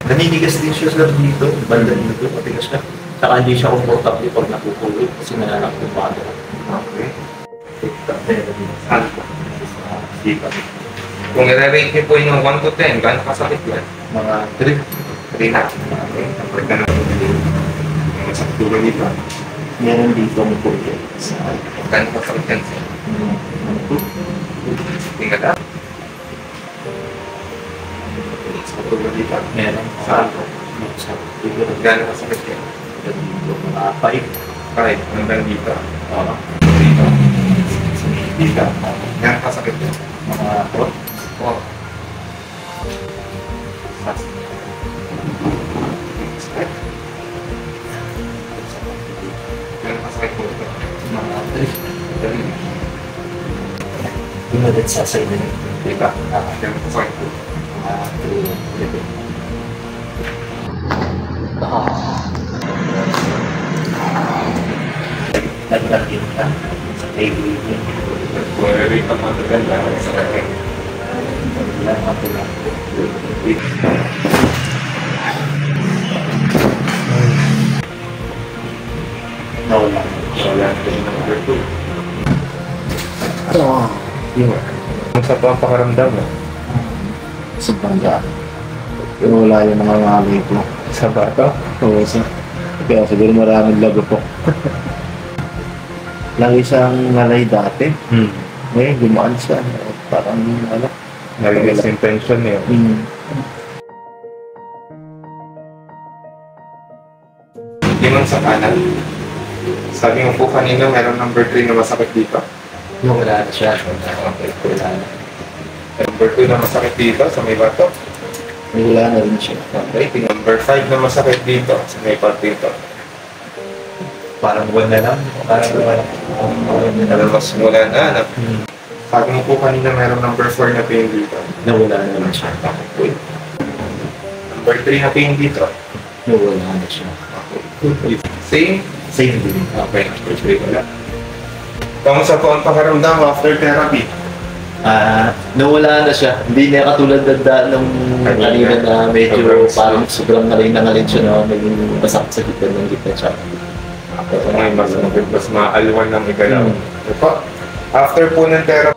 Naninigas din siya sa dito, banda dito, matigas siya. Saka hindi siya comfortable pag napupulot kasi nananakupado. Okay. Ano? Kung i-rate niyo po yung 1 to 10, gaano kasakit yan? Mga 3. 3 na. Okay. Kapag ka na yung masakit dulo dito. Meron dito ang pulot. Gaano kasakit yan? Tingnan na. Masakit dulo dito. Meron. Saan? Dito. Gaano kasakit yan? Dito. Mga 5. Kahit hanggang dito. Oo. Dito. Dito. Gaano kasakit yan? Mga 4. Oh. Gaano kasakit po ito? Mga 3. Pinulit sa side na nito. Dito. Gaano kasakit po? Mga 3. Nagdagin ka sa table niya. Kung i-rate ang mga ganda, kasakit. Wala ako lang. Nawala. Wala din number 2. Yun. Kung sa pakaramdam mo, Sa bangga. Pero wala yung mga ngalay ko. sa bata, Oo, kaya siguro maraming lago po. Lagi siyang ngalay dati. Ngayon, gumaan siya. Parang ano. narinig yung tension niya. Yung sa kanan, sabi mo po kanina meron number 3 na masakit dito. Yung wala na siya. Okay. Wala na. Number 2 na masakit dito sa may bato. Wala na rin siya. Okay. Number 5 na masakit dito sa may part dito. Parang buwan na lang. Parang wala. Mas wala na. Sabi mo po kanina meron number 4 na pain dito. Nawala na rin siya. Okay. Number 3 na pain dito. Nawala na siya. Okay. Same. Same din. Okay. Number 3 wala. Kamusta po ang pakaramdam after therapy? Nawala na siya. Hindi na katulad nung kanina na medyo parang sobrang ngalay na ngalay siya na naging basak sa gitna ng gitna siya. Ngayon mas maalwan ng igalaw. After po ng therapy,